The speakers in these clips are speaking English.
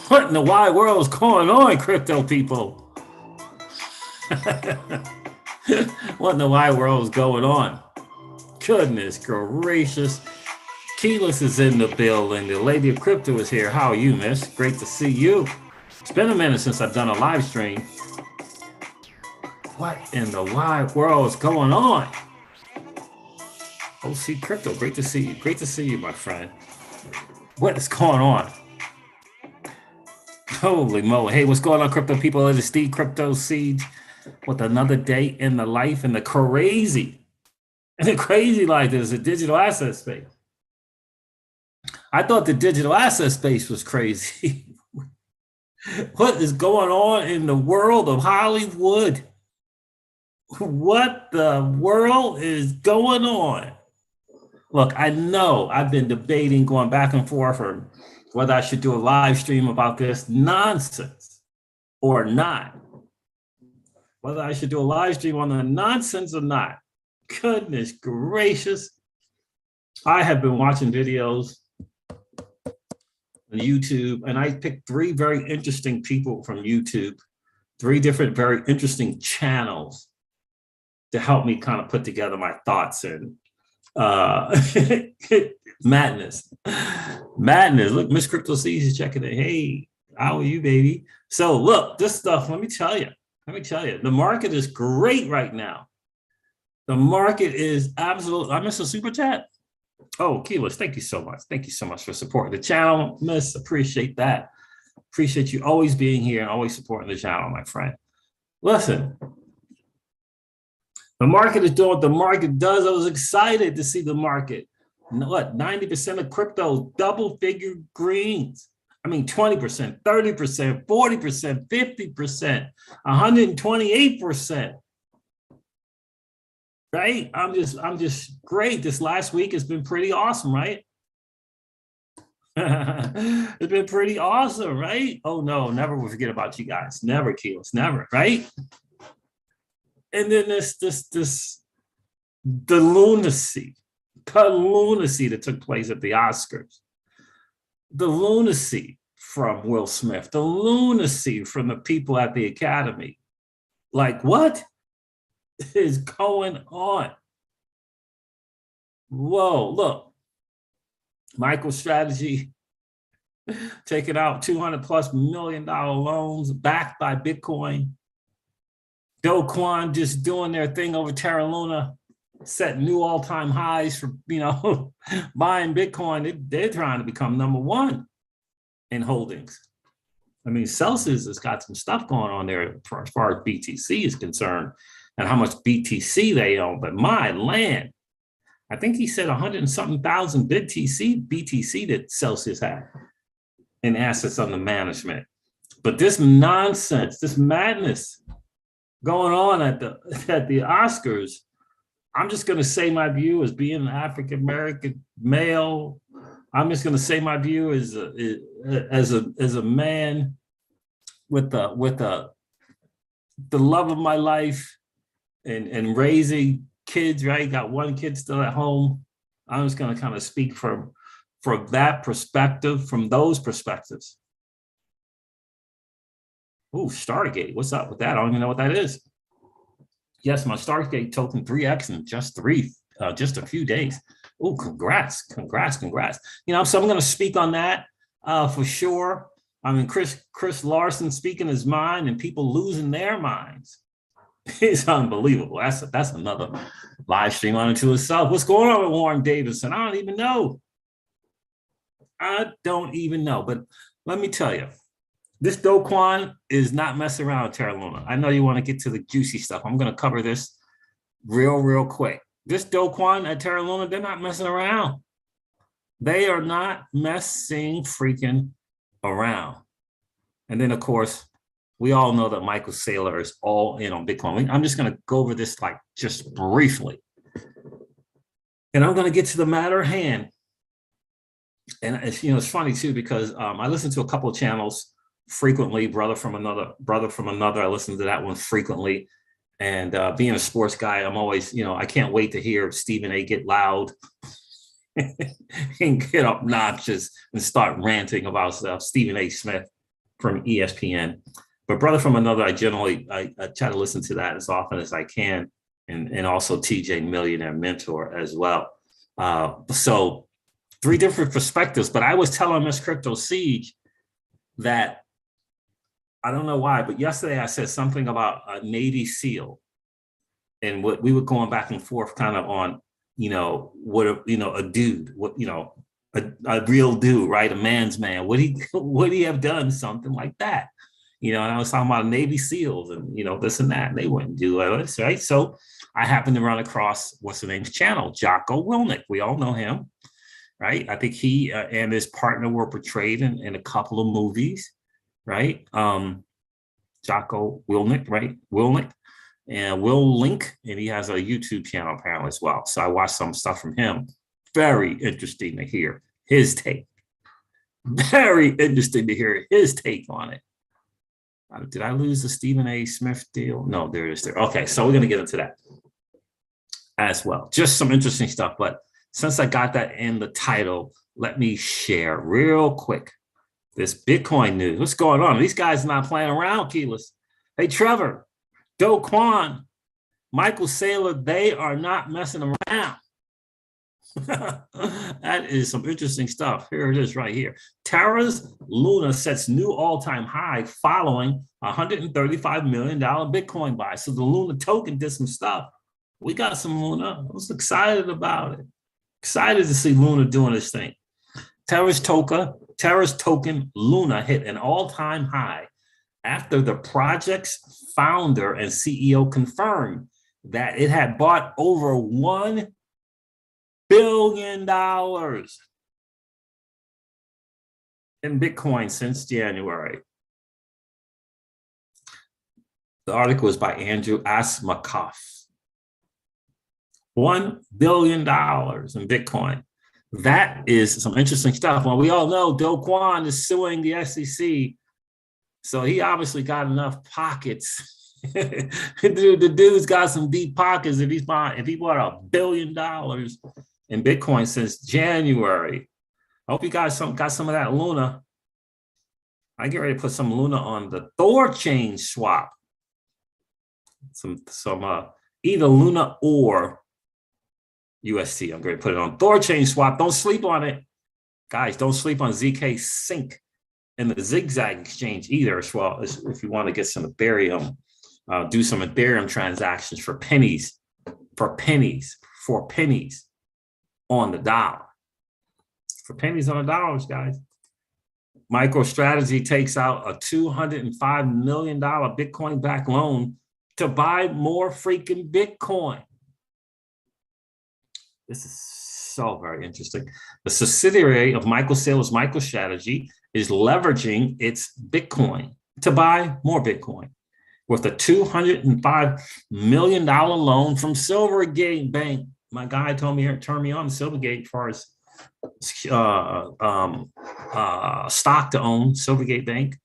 What in the wide world is going on, crypto people? What in the wide world is going on? Goodness gracious. Keyless is in the building. The lady of crypto is here. How are you, miss? Great to see you. It's been a minute since I've done a live stream. What in the wide world is going on? OC Crypto, great to see you. Great to see you, my friend. What is going on? Holy moly. Hey, what's going on, crypto people? It is Steve Crypto Siege with another day in the life and the crazy life is a digital asset space. I thought the digital asset space was crazy. What is going on in the world of Hollywood? What the world is going on? Look, I know I've been debating, going back and forth, or whether I should do a live stream about this nonsense or not. Whether I should do a live stream on the nonsense or not. Goodness gracious. I have been watching videos on YouTube, and I picked 3 very interesting people from YouTube, 3 different very interesting channels to help me kind of put together my thoughts and madness. Look, Miss Crypto Seas is checking it. Hey, how are you, baby? So look, this stuff, let me tell you, the market is great right now. The market is absolute. I missed a super chat. Oh, Keyless, thank you so much. Thank you so much for supporting the channel, miss. Appreciate that. Appreciate you always being here and always supporting the channel, my friend. Listen, the market is doing what the market does. I was excited to see the market. What, 90% of crypto, double figure greens. I mean, 20%, 30%, 40%, 50%, 128%. Right? I'm just great. This last week has been pretty awesome, right? It's been pretty awesome, right? Oh no, never will forget about you guys. Never, Keyless, never, right? And then the lunacy that took place at the Oscars, the lunacy from Will Smith, the lunacy from the people at the Academy. Like, what is going on? Whoa, look, Microstrategy taking out $200+ million loans backed by Bitcoin. Kwon just doing their thing over Terra Luna, setting new all-time highs for, buying Bitcoin. They're trying to become #1 in holdings. I mean, Celsius has got some stuff going on there as far as BTC is concerned and how much BTC they own. But my land, I think he said 100 and something thousand BTC that Celsius had in assets under management. But this nonsense, this madness going on at the Oscars, I'm just going to say my view as being an African-American male. I'm just going to say my view as a man with the love of my life and raising kids, right? Got 1 kid still at home. I'm just going to kind of speak from that perspective, from those perspectives. Oh, Stargate, what's up with that? I don't even know what that is. Yes, my Stargate token 3x in just a few days. Oh, congrats. So I'm going to speak on that for sure. I mean, Chris Larson speaking his mind and people losing their minds. It's unbelievable. That's another live stream unto itself. What's going on with Warren Davidson? I don't even know. But let me tell you, this Kwon is not messing around with Terra Luna. I know you want to get to the juicy stuff. I'm going to cover this real quick. This Kwon at Terra Luna, they're not messing around. They are not messing freaking around. And then, of course, we all know that Michael Saylor is all in on Bitcoin. I'm just going to go over this like just briefly. And I'm going to get to the matter at hand. And it's, you know, it's funny too, because I listen to a couple of channels frequently, brother from another. I listen to that one frequently. And being a sports guy, I'm always, you know, I can't wait to hear Stephen A get loud and get obnoxious and start ranting about stuff. Stephen A. Smith from ESPN. But brother from another, I try to listen to that as often as I can. And also TJ Millionaire Mentor as well. So 3 different perspectives, but I was telling Miss Crypto Siege that I don't know why, but yesterday I said something about a Navy SEAL, and what we were going back and forth kind of on, you know, what a dude, what, you know, a real dude, right? A man's man. Would he have done something like that? You know, and I was talking about Navy SEALs and, you know, this and that, and they wouldn't do it, right? So I happened to run across what's the name's channel, Jocko Willink. We all know him, right? I think he and his partner were portrayed in a couple of movies, right? Jocko Willink, right? Willink and Will Link, and he has a YouTube channel apparently as well. So I watched some stuff from him. Very interesting to hear his take. Very interesting to hear his take on it. Did I lose the Stephen A. Smith deal? No, there it is there. Okay, so we're going to get into that as well. Just some interesting stuff. But since I got that in the title, let me share real quick this Bitcoin news. What's going on? These guys are not playing around, Keyless. Hey, Trevor, Do Kwon, Michael Saylor, they are not messing around. That is some interesting stuff. Here it is right here. Terra's Luna sets new all-time high following $135 million Bitcoin buy. So the Luna token did some stuff. We got some Luna. I was excited about it. Excited to see Luna doing this thing. Terra's token Luna hit an all-time high after the project's founder and CEO confirmed that it had bought over $1 billion in Bitcoin since January. The article was by Andrew Asmakoff. $1 billion in Bitcoin. That is some interesting stuff. Well, we all know Do Kwon is suing the SEC, so he obviously got enough pockets. The dude's got some deep pockets if he bought $1 billion in Bitcoin since January. I hope you guys got some of that Luna. I get ready to put some Luna on the Thor chain swap. Some either Luna or UST. I'm going to put it on Thor chain swap. Don't sleep on it, guys. Don't sleep on ZK Sync and the Zigzag exchange either. As well as if you want to get some Ethereum, do some Ethereum transactions for pennies on the dollar. For pennies on the dollars, guys. MicroStrategy takes out a $205 million Bitcoin-backed loan to buy more freaking Bitcoin. This is so very interesting. The subsidiary of Michael Saylor's MicroStrategy is leveraging its Bitcoin to buy more Bitcoin with a $205 million loan from Silvergate Bank. My guy told me here, turn me on Silvergate as far as stock to own, Silvergate Bank.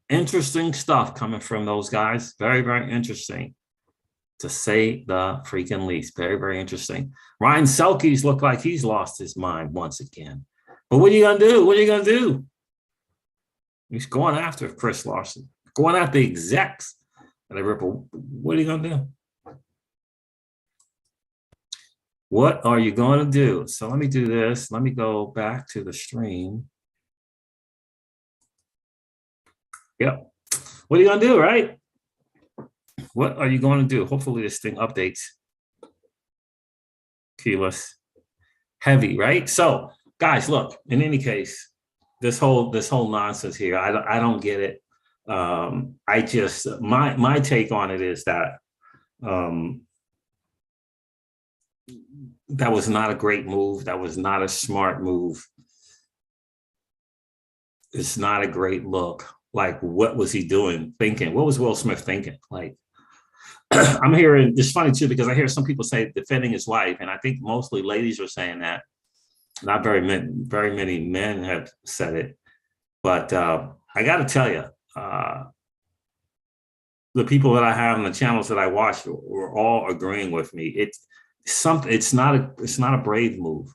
Interesting stuff coming from those guys. Very, very interesting, to say the freaking least. Very, very interesting. Ryan Selke's looked like he's lost his mind once again. But what are you going to do? What are you going to do? He's going after Chris Larson, going after the execs at Ripple. What are you going to do? What are you going to do? So let me do this. Let me go back to the stream. Yep. What are you going to do, right? What are you going to do? Hopefully this thing updates. Keyless. Heavy, right? So, guys, look, in any case, this whole nonsense here, I don't get it. I just, my take on it is that that was not a great move. That was not a smart move. It's not a great look. Like, what was he doing, thinking? What was Will Smith thinking? Like, I'm hearing, it's funny too, because I hear some people say defending his wife, and I think mostly ladies are saying that. Not very many men have said it. But I got to tell you, the people that I have on the channels that I watch were all agreeing with me. It's something. It's not a brave move.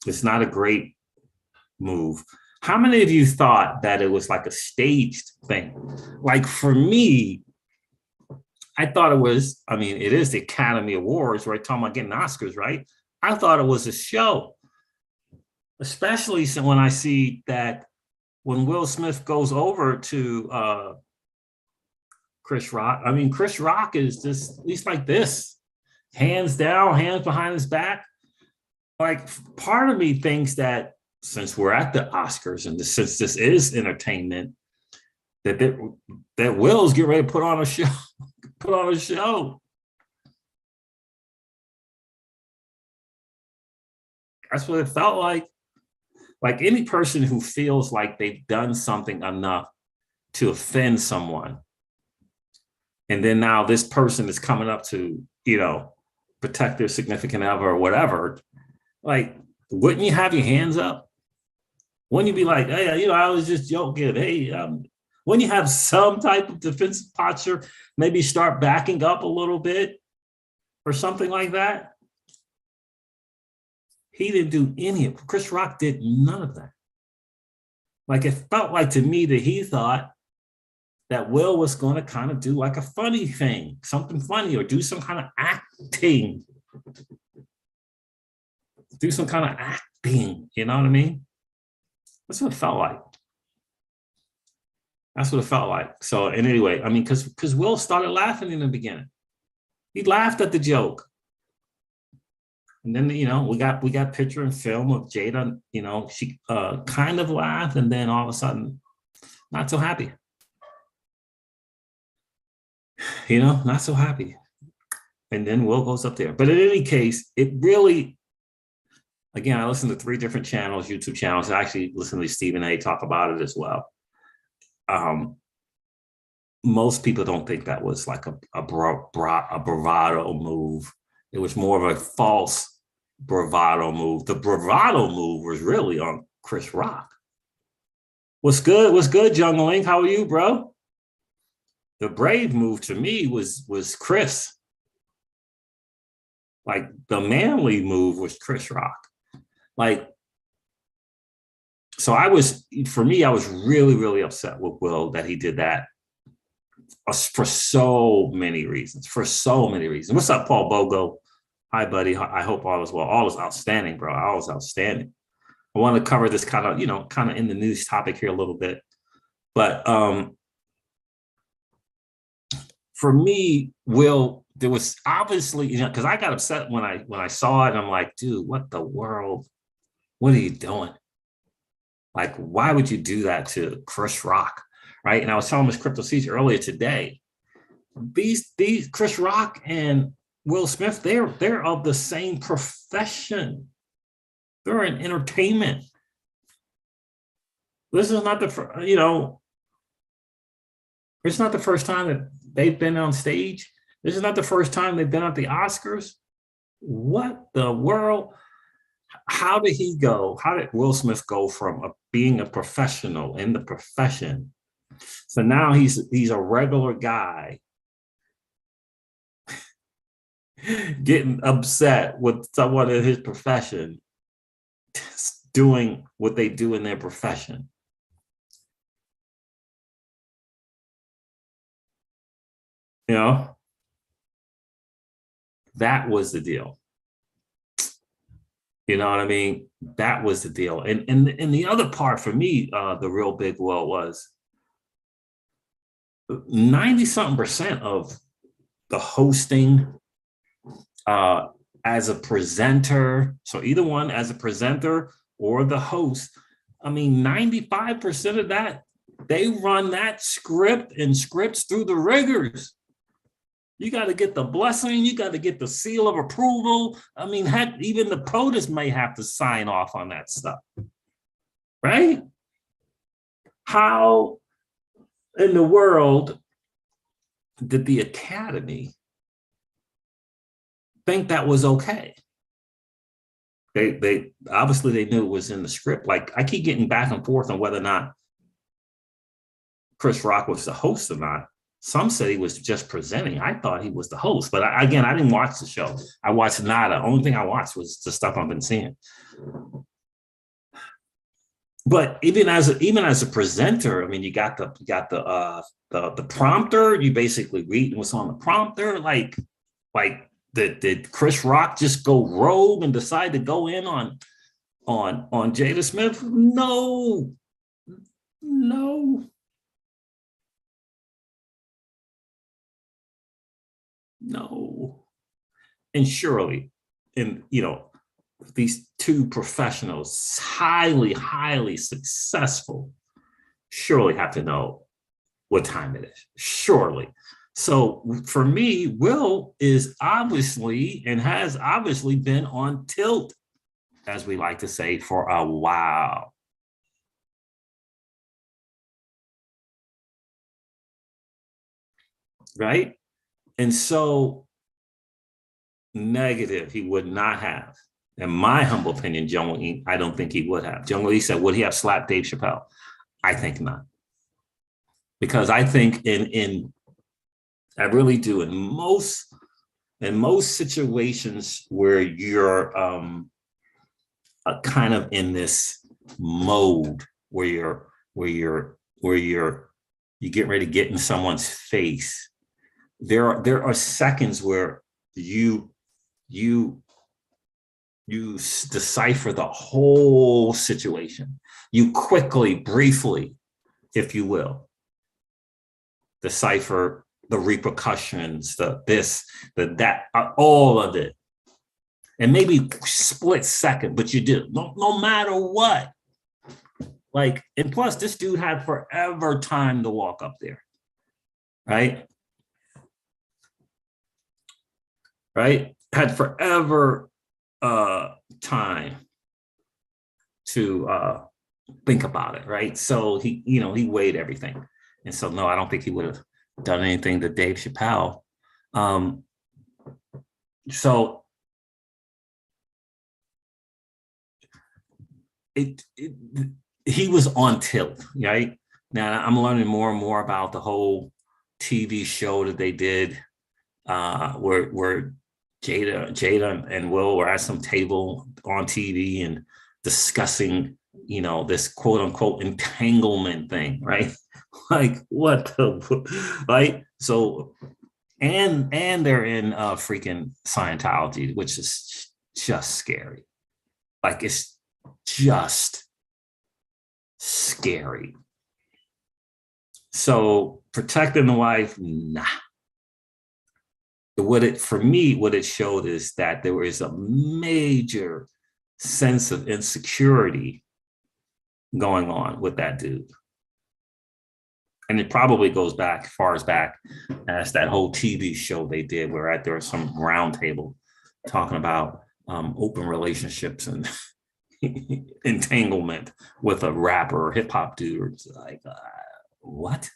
It's not a great move. How many of you thought that it was like a staged thing? Like for me, I thought it was. I mean, it is the Academy Awards, right? Talking about getting Oscars, right? I thought it was a show, especially when I see that when Will Smith goes over to Chris Rock. I mean, Chris Rock is just, he's like this, hands down, hands behind his back. Like, part of me thinks that since we're at the Oscars and since this is entertainment, that Will's getting ready to put on a show, put on a show. That's what it felt like. Like any person who feels like they've done something enough to offend someone, and then now this person is coming up to, protect their significant other or whatever, like, wouldn't you have your hands up? Wouldn't you be like, hey, I was just joking. Hey, wouldn't you have some type of defensive posture? Maybe start backing up a little bit or something like that? He didn't do any of it. Chris Rock did none of that. Like, it felt like to me that he thought that Will was going to kind of do like a funny thing, something funny, or do some kind of acting. Do some kind of acting, you know what I mean? That's what it felt like. That's what it felt like. So, and anyway, I mean, because Will started laughing in the beginning. He laughed at the joke. And then, we got picture and film of Jada, she kind of laughed, and then all of a sudden, not so happy. Not so happy. And then Will goes up there. But in any case, it really, again, I listen to 3 different channels, YouTube channels. I actually listen to Stephen A. talk about it as well. Most people don't think that was like a bravado move. It was more of a false bravado move. The bravado move was really on Chris Rock. What's good? What's good, Jungling? How are you, bro? The brave move to me was Chris. Like, the manly move was Chris Rock. Like, so I was really, really upset with Will that he did that for so many reasons. What's up, Paul Bogo? Hi, buddy. I hope all is well. All is outstanding, bro. All is outstanding. I want to cover this kind of in the news topic here a little bit. But for me, Will, there was obviously, because I got upset when I saw it. And I'm like, dude, what the world? What are you doing? Like, why would you do that to Chris Rock? Right. And I was telling Miss Crypto Siege earlier today, these Chris Rock and Will Smith, they're of the same profession. They're in entertainment. This is not it's not the first time that they've been on stage. This is not the first time they've been at the Oscars. What the world? How did Will Smith go from being a professional in the profession? So now he's a regular guy getting upset with someone in his profession doing what they do in their profession. That was the deal. You know what I mean? That was the deal. And the other part for me, the real big well was 90-something% of the hosting as a presenter. So either one, as a presenter or the host, I mean, 95% of that, they run that script and scripts through the rigors. You got to get the blessing. You got to get the seal of approval. I mean, heck, even the POTUS may have to sign off on that stuff, right? How in the world did the Academy think that was okay? They obviously they knew it was in the script. Like, I keep getting back and forth on whether or not Chris Rock was the host or not. Some said he was just presenting. I thought he was the host, but I didn't watch the show. I watched nada. Only thing I watched was the stuff I've been seeing. But even as a presenter, I mean, you got the prompter. You basically read what's on the prompter. Like did Chris Rock just go rogue and decide to go in on Jada Smith? No. And surely, and these two professionals, highly successful, surely have to know what time it is. Surely. So for me, Will is obviously and has obviously been on tilt, as we like to say, for a while. Right? And so negative, he would not have. In my humble opinion, Jung Lee, I don't think he would have. Jung Lee said, would he have slapped Dave Chappelle? I think not. Because I think I really do, in most situations where you're kind of in this mode where you're getting ready to get in someone's face, there are seconds where you decipher the whole situation. You quickly, briefly, if you will, decipher the repercussions, the this, the that, all of it. And maybe split second, but you do, no matter what. Like, and plus this dude had forever time to walk up there, right? Had forever time to think about it, right? So he weighed everything. And so, no, I don't think he would have done anything to Dave Chappelle. So he was on tilt, right? Now I'm learning more and more about the whole TV show that they did, where Jada and Will were at some table on TV and discussing, this quote unquote entanglement thing, right? Like, what the, right? So, and they're in freaking Scientology, which is just scary. Like, it's just scary. So protecting the wife, nah. What it showed is that there was a major sense of insecurity going on with that dude. And it probably goes back far as back as that whole TV show they did where there was some roundtable talking about open relationships and entanglement with a rapper or hip hop dude. It's like, what?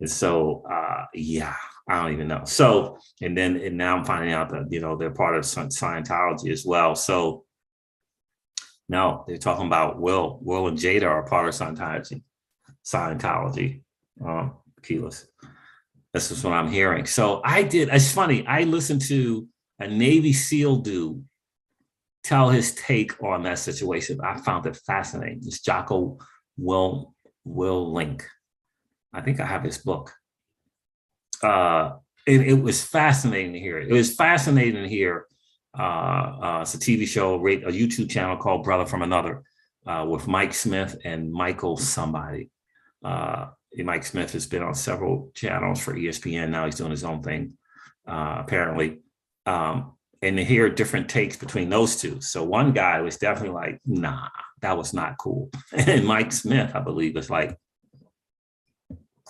And so, yeah, I don't even know. So, and now I'm finding out that, they're part of Scientology as well. So no, they're talking about Will and Jada are part of Scientology. Keyless. This is what I'm hearing. So it's funny. I listened to a Navy SEAL dude tell his take on that situation. I found it fascinating. It's Jocko Willink. I think I have his book. It was fascinating to hear. It was fascinating to hear. It's a TV show, a YouTube channel called Brother from Another, with Mike Smith and Michael somebody. Mike Smith has been on several channels for ESPN. Now he's doing his own thing, apparently. And to hear different takes between those two. So one guy was definitely like, nah, that was not cool. And Mike Smith, I believe, was like,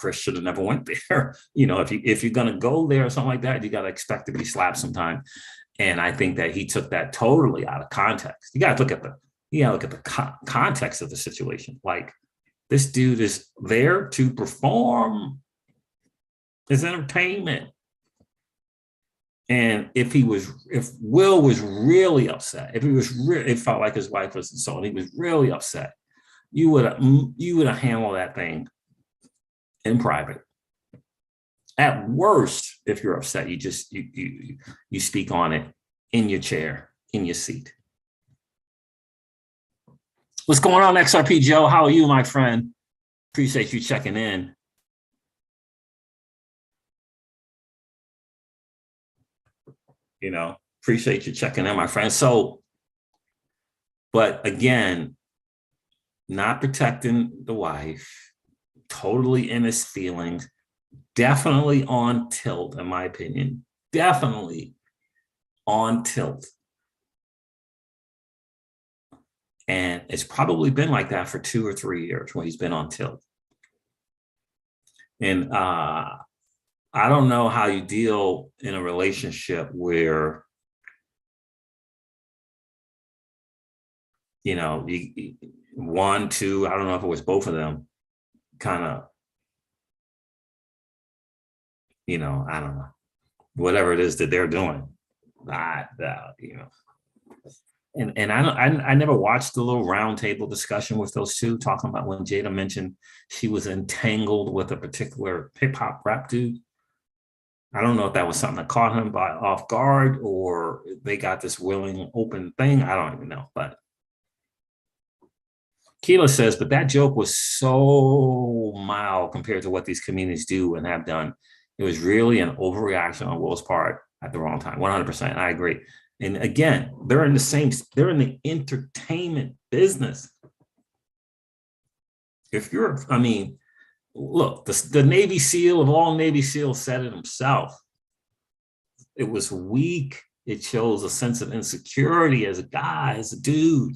Chris should have never went there. If you're going to go there or something like that, you got to expect to be slapped sometime. And I think that he took that totally out of context. You got to look at the context of the situation. Like, this dude is there to perform his entertainment. And if Will was really upset, it felt like his wife was insulted, he was really upset, you would have handled that thing in private. At worst, if you're upset, you speak on it in your chair, in your seat. What's going on, XRP Joe? How are you, my friend? Appreciate you checking in. Appreciate you checking in, my friend. So, but again, not protecting the wife, totally in his feelings, definitely on tilt, in my opinion, definitely on tilt. And it's probably been like that for 2 or 3 years when he's been on tilt. And I don't know how you deal in a relationship where, one, two, I don't know if it was both of them, kind of, I don't know, whatever it is that they're doing. And I never watched the little roundtable discussion with those two, talking about when Jada mentioned she was entangled with a particular hip hop rap dude. I don't know if that was something that caught him off guard, or they got this willing, open thing. I don't even know. But Keela says, but that joke was so mild compared to what these comedians do and have done. It was really an overreaction on Will's part at the wrong time. 100%. I agree. And again, they're in the entertainment business. Look, the Navy SEAL of all Navy SEALs said it himself. It was weak. It shows a sense of insecurity as a guy, as a dude.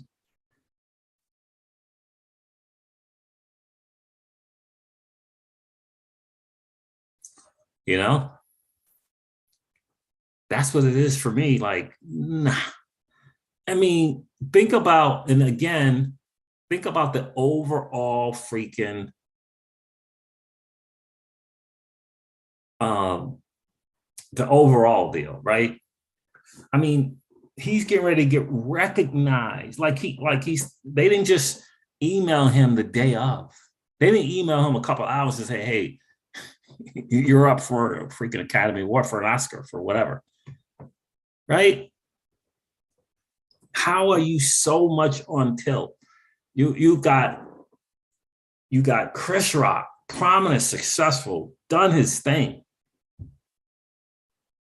That's what it is for me. Like, nah. Think about the overall freaking the overall deal, right? He's getting ready to get recognized. They didn't just email him the day of. They didn't email him a couple hours and say, hey, you're up for a freaking Academy Award, for an Oscar, for whatever. Right? How are you so much on tilt? You got Chris Rock, prominent, successful, done his thing,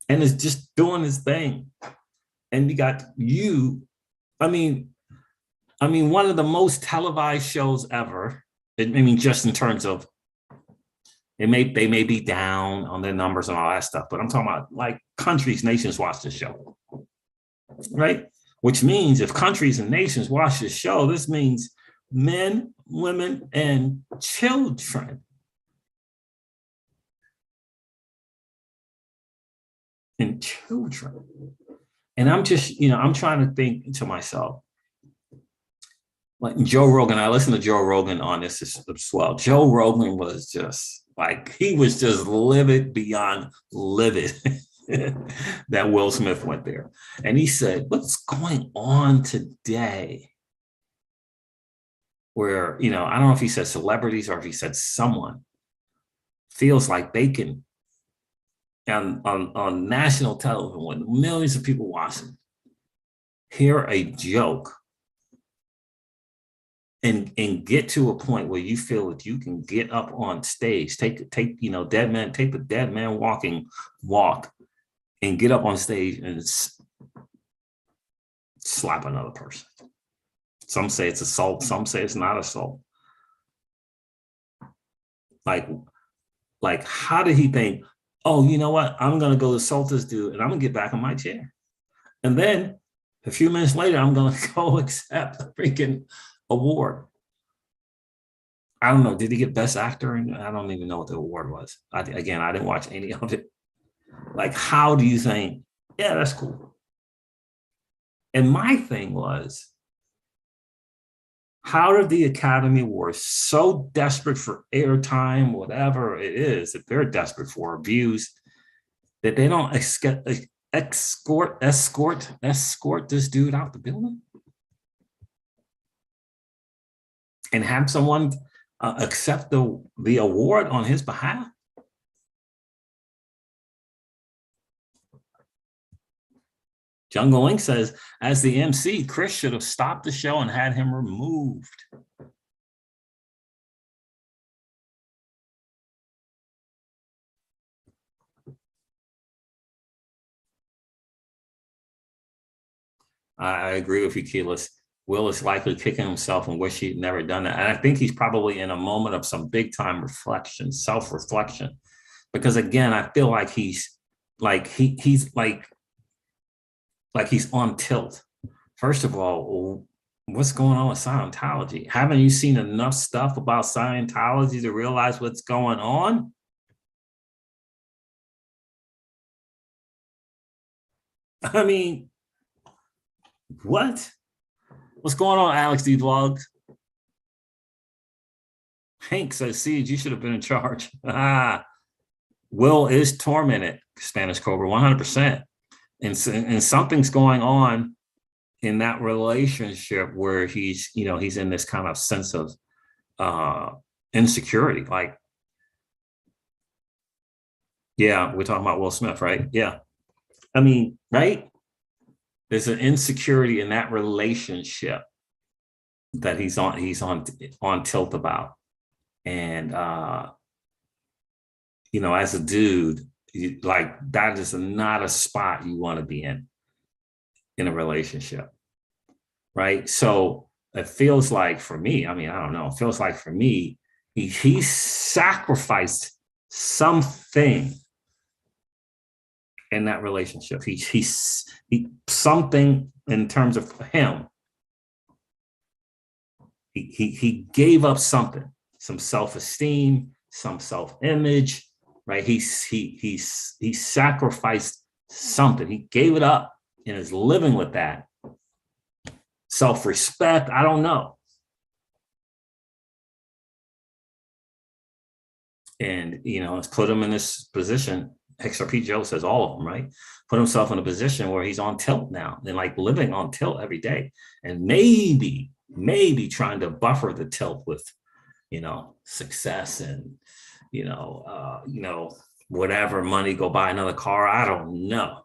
and is just doing his thing. And you got one of the most televised shows ever. Just in terms of they may be down on their numbers and all that stuff, but I'm talking about like countries, nations watch this show, right? Which means if countries and nations watch this show, this means men, women, and children. And I'm just, I'm trying to think to myself, like Joe Rogan. I listened to Joe Rogan on this as well. Joe Rogan was just like, he was just livid beyond livid that Will Smith went there. And he said, what's going on today? Where, I don't know if he said celebrities or if he said someone feels like they can, on national television with millions of people watching, hear a joke and get to a point where you feel that you can get up on stage, take a dead man walk and get up on stage and slap another person. Some say it's assault, some say it's not assault. Like how did he think, oh, you know what? I'm going to go assault this dude and I'm going to get back in my chair. And then a few minutes later, I'm going to go accept a freaking award. I don't know. Did he get Best Actor? And I don't even know what the award was. Again, I didn't watch any of it. Like, how do you think? Yeah, that's cool. And my thing was, how did the Academy Awards, so desperate for airtime, whatever it is that they're desperate for, views, that they don't escort this dude out the building and have someone accept the award on his behalf? Jungle Link says, as the MC, Chris should have stopped the show and had him removed. I agree with you, Keyless. Will is likely kicking himself and wish he'd never done that. And I think he's probably in a moment of some big time reflection, self-reflection. Because again, I feel like he's he's on tilt. First of all, what's going on with Scientology? Haven't you seen enough stuff about Scientology to realize what's going on? I mean, what? What's going on, Alex D. Vlogs? Hank says, Siege, you should have been in charge. Will is tormented, Spanish Cobra, 100%. And something's going on in that relationship where he's in this kind of sense of insecurity. Like, yeah, we're talking about Will Smith, right? Yeah. I mean, right? There's an insecurity in that relationship that he's on tilt about. And as a dude, like, that is not a spot you want to be in a relationship, right? So it feels like, for me, I mean, I don't know, it feels like for me, he sacrificed something in that relationship. He something in terms of him. He gave up something, some self-esteem, some self-image, right? He sacrificed something. He gave it up and is living with that. Self-respect, I don't know. And, it's put him in this position. XRP Joe says all of them, right? Put himself in a position where he's on tilt now and like living on tilt every day. And maybe trying to buffer the tilt with, success and, whatever, money, go buy another car. I don't know.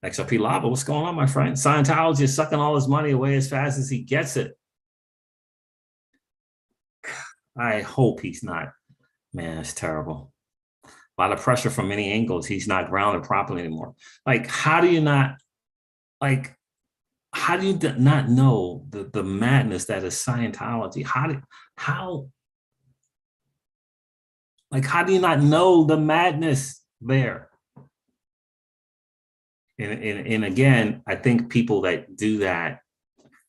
XRP Lava, what's going on, my friend? Scientology is sucking all his money away as fast as he gets it. I hope he's not. Man, it's terrible. A lot of pressure from many angles. He's not grounded properly anymore. Like, how do you not know the madness that is Scientology? How do you not know the madness there? And again, I think people that do that,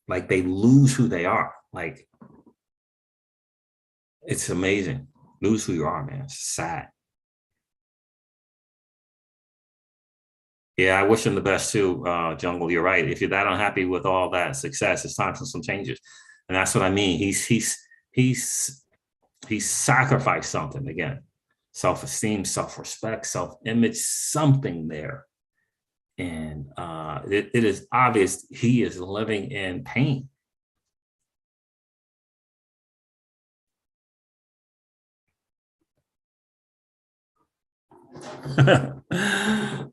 like, they lose who they are. Like, it's amazing. Lose who you are, man. It's sad. Yeah, I wish him the best too, Jungle. You're right. If you're that unhappy with all that success, it's time for some changes. And that's what I mean. He's sacrificed something again. Self-esteem, self-respect, self-image, something there. And it is obvious he is living in pain.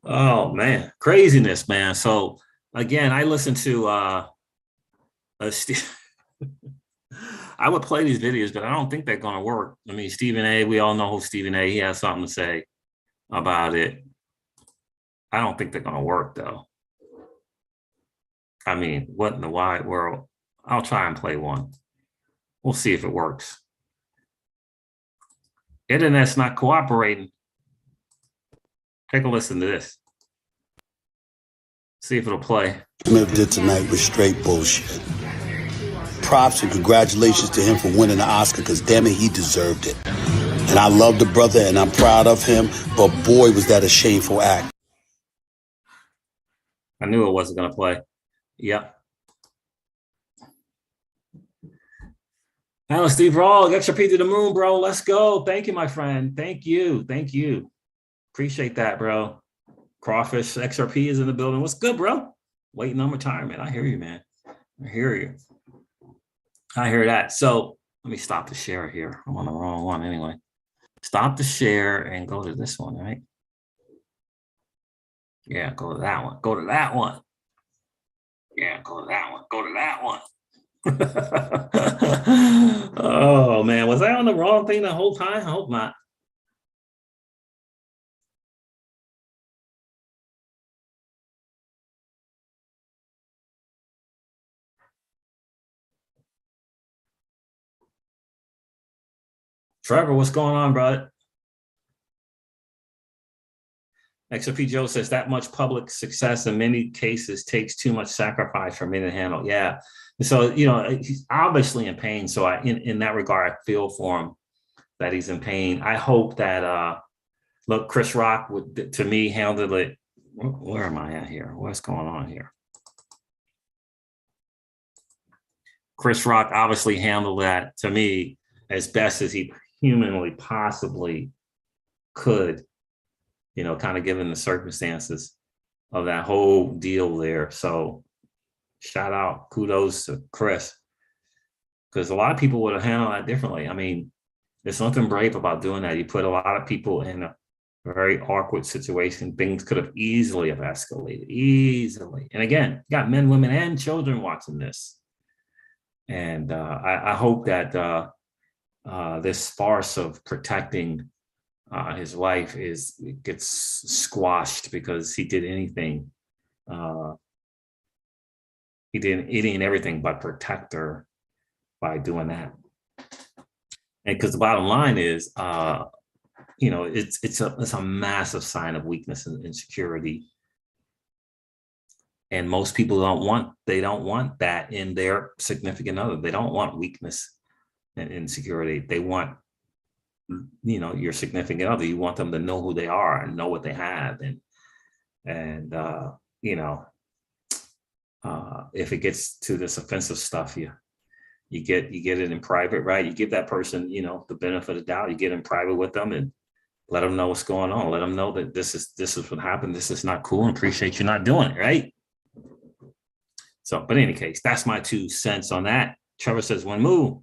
Oh man, craziness, man. So again, I listen to I would play these videos, but I don't think they're gonna work. I mean, Stephen A, we all know who Stephen A, he has something to say about it. I don't think they're gonna work though. I mean, what in the wide world? I'll try and play one. We'll see if it works. Internet's not cooperating. Take a listen to this. See if it'll play. Smith did tonight was straight bullshit. Props and congratulations to him for winning the Oscar, because damn it, he deserved it. And I love the brother and I'm proud of him, but boy, was that a shameful act. I knew it wasn't going to play. Yep. Now, Steve Rawl, XRP to the moon, bro. Let's go. Thank you, my friend. Thank you. Thank you. Appreciate that, bro. Crawfish XRP is in the building. What's good, bro? Waiting on retirement. I hear you, man. I hear you. I hear that. So let me stop the share here. I'm on the wrong one anyway. Stop the share and go to this one, right? Yeah, go to that one. Go to that one. Yeah, go to that one. Go to that one. Oh, man. Was I on the wrong thing the whole time? I hope not. Trevor, what's going on, brother? XRP Joe says that much public success in many cases takes too much sacrifice for me to handle. Yeah. So, you know, he's obviously in pain. So in that regard, I feel for him that he's in pain. I hope that, look, Chris Rock would, to me, handled it. Where am I at here? What's going on here? Chris Rock obviously handled that, to me, as best as he humanly possibly could, you know, kind of given the circumstances of that whole deal there. So shout out, kudos to Chris, because a lot of people would have handled that differently. I mean, there's something brave about doing that. You put a lot of people in a very awkward situation. Things could have easily have escalated, easily. And again, you got men, women, and children watching this. And I hope that this farce of protecting his wife gets squashed because he did anything. He did everything but protect her by doing that. And because the bottom line is, you know, it's a massive sign of weakness and insecurity. And most people don't want that in their significant other. They don't want weakness and insecurity. They want, you know, your significant other. You want them to know who they are and know what they have. And you know, if it gets to this offensive stuff, you get it in private, right? You give that person, you know, the benefit of the doubt. You get in private with them and let them know what's going on. Let them know that this is what happened. This is not cool, and appreciate you not doing it, right? So, but in any case, that's my 2 cents on that. Trevor says, one move.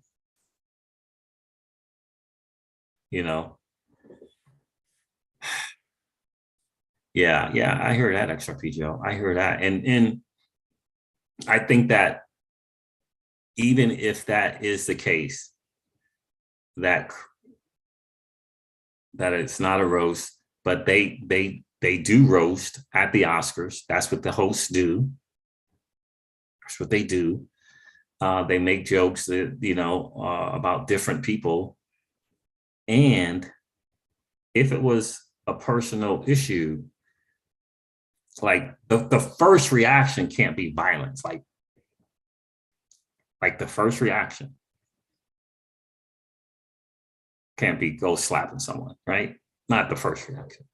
You know, yeah, I hear that, XRP Joe. I hear that, and I think that even if that is the case, that it's not a roast, but they do roast at the Oscars. That's what the hosts do. That's what they do. They make jokes that, you know, about different people. And if it was a personal issue, like the first reaction can't be violence. Like the first reaction can't be go slapping someone, right? Not the first reaction.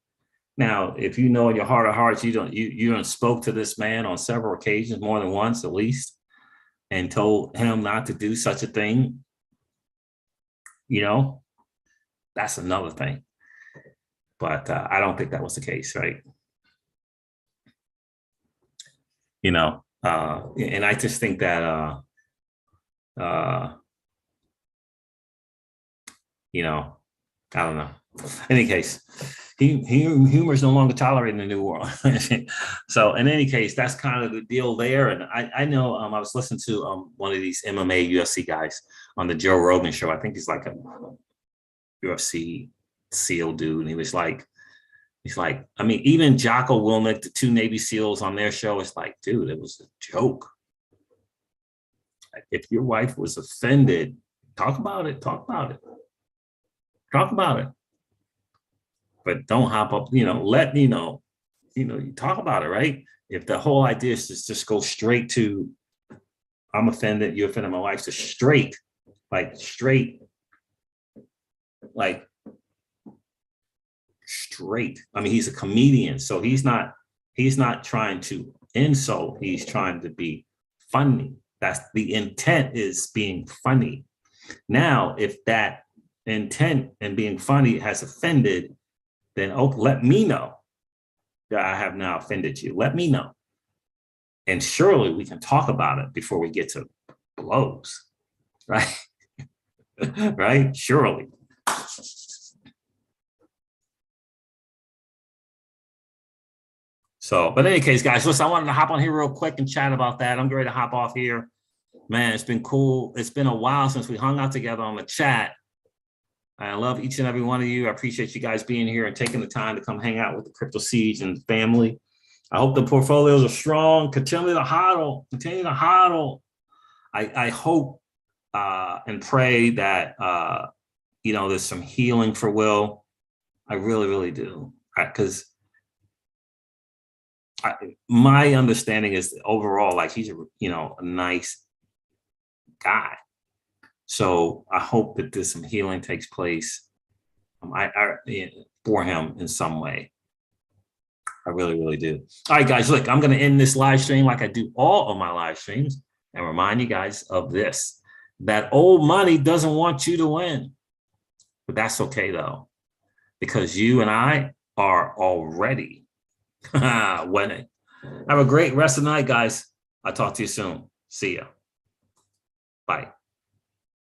Now, if you know in your heart of hearts, you don't spoke to this man on several occasions, more than once at least, and told him not to do such a thing, you know, that's another thing. But I don't think that was the case, right? You know, and I just think that, you know, I don't know. In any case, humor is no longer tolerated in the new world. So in any case, that's kind of the deal there. And I know I was listening to one of these MMA UFC guys on the Joe Rogan show. I think he's like a UFC SEAL dude. And he's like, I mean, even Jocko Willink, the 2 Navy SEALs on their show, it's like, dude, it was a joke. If your wife was offended, talk about it. But don't hop up, you know, let me know. you talk about it, right? If the whole idea is to just go straight to, I'm offended, you're offended, my wife's just straight, like straight. I mean, he's a comedian, so he's not trying to insult, he's trying to be funny. That's the intent, is being funny. Now, if that intent and being funny has offended, then let me know that I have now offended you. Let me know. And surely we can talk about it before we get to blows, right? Right? Surely. So, but in any case, guys, listen, I wanted to hop on here real quick and chat about that. I'm ready to hop off here. Man, it's been cool. It's been a while since we hung out together on the chat. I love each and every one of you. I appreciate you guys being here and taking the time to come hang out with the Crypto Siege and family. I hope the portfolios are strong. Continue to hodl. Continue to hodl. I hope and pray that there's some healing for Will. I really, really do. Because my understanding is overall, like, he's a nice guy. So I hope that there's some healing takes place for him in some way. I really, really do. All right, guys, look, I'm going to end this live stream like I do all of my live streams and remind you guys of this, that old money doesn't want you to win. But that's okay, though, because you and I are already winning. Have a great rest of the night, guys. I'll talk to you soon. See ya. Bye.